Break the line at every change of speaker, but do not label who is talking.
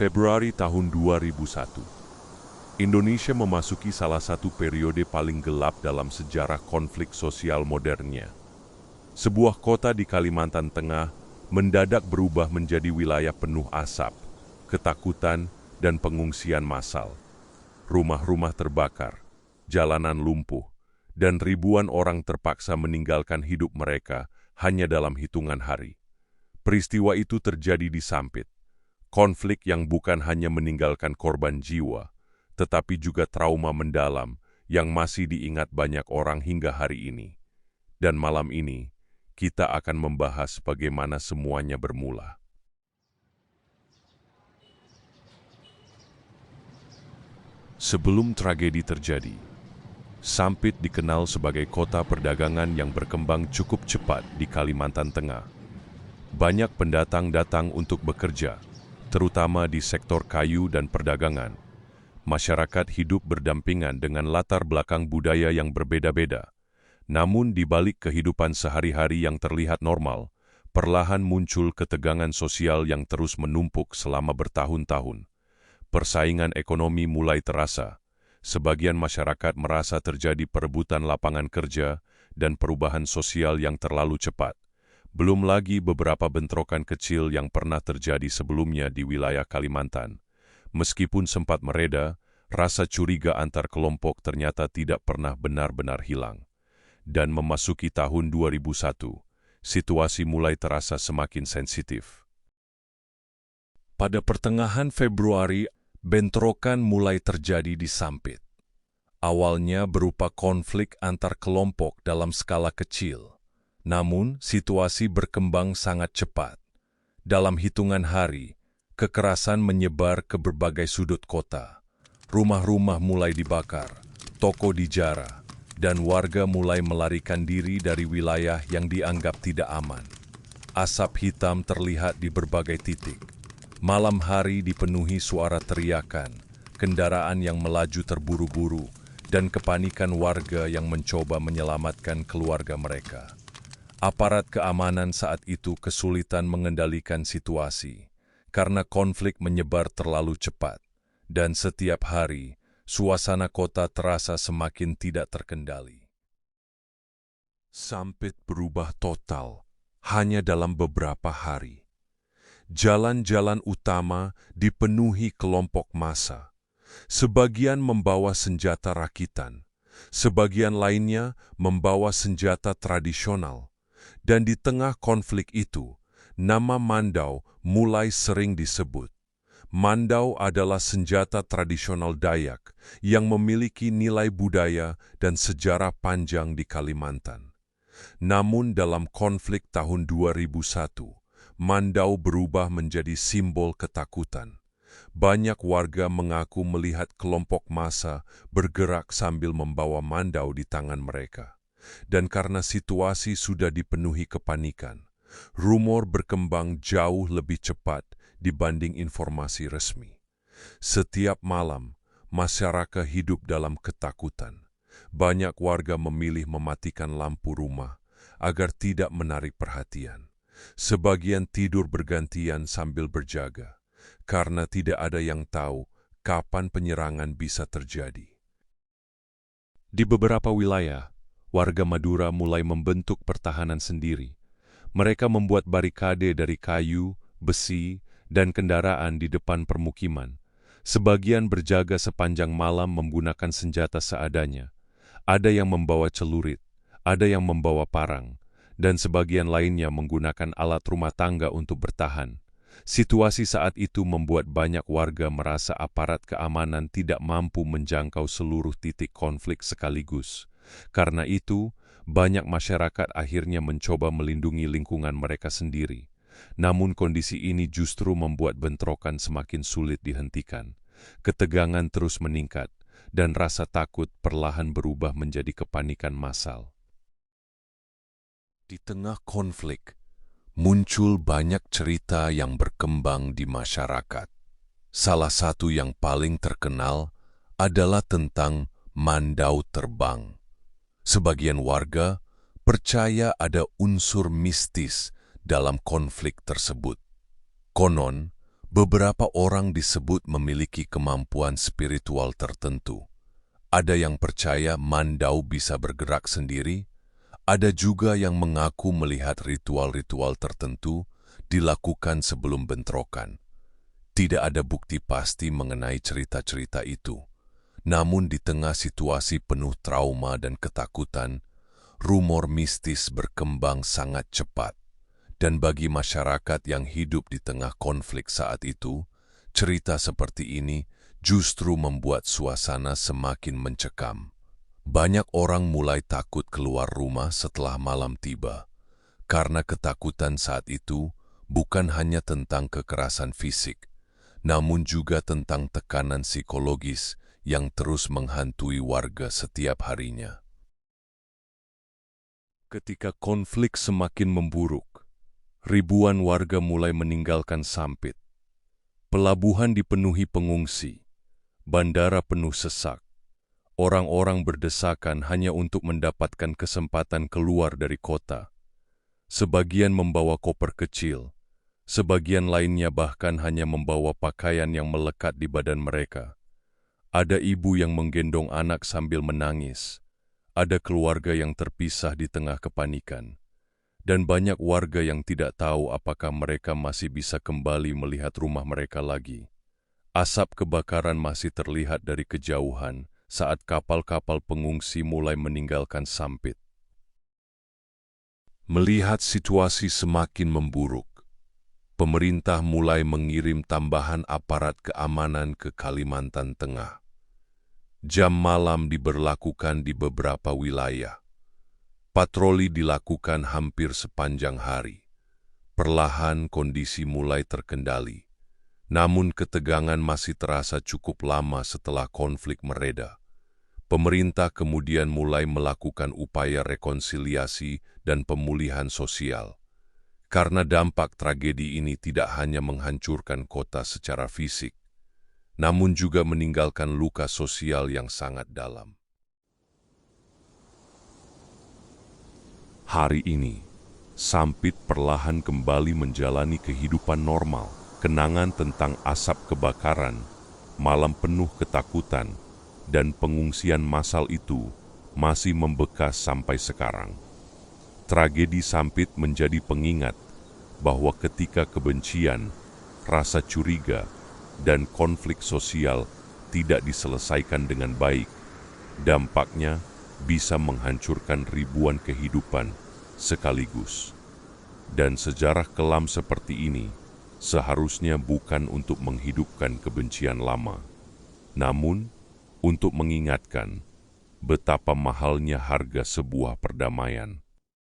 Februari tahun 2001, Indonesia memasuki salah satu periode paling gelap dalam sejarah konflik sosial modernnya. Sebuah kota di Kalimantan Tengah mendadak berubah menjadi wilayah penuh asap, ketakutan, dan pengungsian massal. Rumah-rumah terbakar, jalanan lumpuh, dan ribuan orang terpaksa meninggalkan hidup mereka hanya dalam hitungan hari. Peristiwa itu terjadi di Sampit. Konflik yang bukan hanya meninggalkan korban jiwa, tetapi juga trauma mendalam yang masih diingat banyak orang hingga hari ini. Dan malam ini, kita akan membahas bagaimana semuanya bermula. Sebelum tragedi terjadi, Sampit dikenal sebagai kota perdagangan yang berkembang cukup cepat di Kalimantan Tengah. Banyak pendatang datang untuk bekerja, terutama di sektor kayu dan perdagangan. Masyarakat hidup berdampingan dengan latar belakang budaya yang berbeda-beda. Namun di balik kehidupan sehari-hari yang terlihat normal, perlahan muncul ketegangan sosial yang terus menumpuk selama bertahun-tahun. Persaingan ekonomi mulai terasa. Sebagian masyarakat merasa terjadi perebutan lapangan kerja dan perubahan sosial yang terlalu cepat. Belum lagi beberapa bentrokan kecil yang pernah terjadi sebelumnya di wilayah Kalimantan. Meskipun sempat mereda, rasa curiga antar kelompok ternyata tidak pernah benar-benar hilang. Dan memasuki tahun 2001, situasi mulai terasa semakin sensitif. Pada pertengahan Februari, bentrokan mulai terjadi di Sampit. Awalnya berupa konflik antar kelompok dalam skala kecil. Namun, situasi berkembang sangat cepat. Dalam hitungan hari, kekerasan menyebar ke berbagai sudut kota. Rumah-rumah mulai dibakar, toko dijarah, dan warga mulai melarikan diri dari wilayah yang dianggap tidak aman. Asap hitam terlihat di berbagai titik. Malam hari dipenuhi suara teriakan, kendaraan yang melaju terburu-buru, dan kepanikan warga yang mencoba menyelamatkan keluarga mereka. Aparat keamanan saat itu kesulitan mengendalikan situasi karena konflik menyebar terlalu cepat, dan setiap hari suasana kota terasa semakin tidak terkendali. Sampit berubah total hanya dalam beberapa hari. Jalan-jalan utama dipenuhi kelompok massa. Sebagian membawa senjata rakitan, sebagian lainnya membawa senjata tradisional. Dan di tengah konflik itu, nama Mandau mulai sering disebut. Mandau adalah senjata tradisional Dayak yang memiliki nilai budaya dan sejarah panjang di Kalimantan. Namun dalam konflik tahun 2001, Mandau berubah menjadi simbol ketakutan. Banyak warga mengaku melihat kelompok massa bergerak sambil membawa Mandau di tangan mereka. Dan karena situasi sudah dipenuhi kepanikan, rumor berkembang jauh lebih cepat dibanding informasi resmi. Setiap malam, masyarakat hidup dalam ketakutan. Banyak warga memilih mematikan lampu rumah agar tidak menarik perhatian. Sebagian tidur bergantian sambil berjaga, karena tidak ada yang tahu kapan penyerangan bisa terjadi. Di beberapa wilayah, warga Madura mulai membentuk pertahanan sendiri. Mereka membuat barikade dari kayu, besi, dan kendaraan di depan permukiman. Sebagian berjaga sepanjang malam menggunakan senjata seadanya. Ada yang membawa celurit, ada yang membawa parang, dan sebagian lainnya menggunakan alat rumah tangga untuk bertahan. Situasi saat itu membuat banyak warga merasa aparat keamanan tidak mampu menjangkau seluruh titik konflik sekaligus. Karena itu, banyak masyarakat akhirnya mencoba melindungi lingkungan mereka sendiri. Namun kondisi ini justru membuat bentrokan semakin sulit dihentikan. Ketegangan terus meningkat, dan rasa takut perlahan berubah menjadi kepanikan massal. Di tengah konflik, muncul banyak cerita yang berkembang di masyarakat. Salah satu yang paling terkenal adalah tentang Mandau terbang. Sebagian warga percaya ada unsur mistis dalam konflik tersebut. Konon, Beberapa orang disebut memiliki kemampuan spiritual tertentu. Ada yang percaya Mandau bisa bergerak sendiri, ada juga yang mengaku melihat ritual-ritual tertentu dilakukan sebelum bentrokan. Tidak ada bukti pasti mengenai cerita-cerita itu. Namun di tengah situasi penuh trauma dan ketakutan, rumor mistis berkembang sangat cepat. Dan bagi masyarakat yang hidup di tengah konflik saat itu, cerita seperti ini justru membuat suasana semakin mencekam. Banyak orang mulai takut keluar rumah setelah malam tiba, karena ketakutan saat itu bukan hanya tentang kekerasan fisik, namun juga tentang tekanan psikologis yang terus menghantui warga setiap harinya. Ketika konflik semakin memburuk, ribuan warga mulai meninggalkan Sampit. Pelabuhan dipenuhi pengungsi, bandara penuh sesak. Orang-orang berdesakan hanya untuk mendapatkan kesempatan keluar dari kota. Sebagian membawa koper kecil, sebagian lainnya bahkan hanya membawa pakaian yang melekat di badan mereka. Ada ibu yang menggendong anak sambil menangis. Ada keluarga yang terpisah di tengah kepanikan. Dan banyak warga yang tidak tahu apakah mereka masih bisa kembali melihat rumah mereka lagi. Asap kebakaran masih terlihat dari kejauhan saat kapal-kapal pengungsi mulai meninggalkan Sampit. Melihat situasi semakin memburuk, pemerintah mulai mengirim tambahan aparat keamanan ke Kalimantan Tengah. Jam malam diberlakukan di beberapa wilayah. Patroli dilakukan hampir sepanjang hari. Perlahan kondisi mulai terkendali. Namun ketegangan masih terasa cukup lama setelah konflik mereda. Pemerintah kemudian mulai melakukan upaya rekonsiliasi dan pemulihan sosial. Karena dampak tragedi ini tidak hanya menghancurkan kota secara fisik, namun juga meninggalkan luka sosial yang sangat dalam. Hari ini, Sampit perlahan kembali menjalani kehidupan normal. Kenangan tentang asap kebakaran, malam penuh ketakutan, dan pengungsian massal itu masih membekas sampai sekarang. Tragedi Sampit menjadi pengingat bahwa ketika kebencian, rasa curiga, dan konflik sosial tidak diselesaikan dengan baik, dampaknya bisa menghancurkan ribuan kehidupan sekaligus. Dan sejarah kelam seperti ini seharusnya bukan untuk menghidupkan kebencian lama, namun untuk mengingatkan betapa mahalnya harga sebuah perdamaian.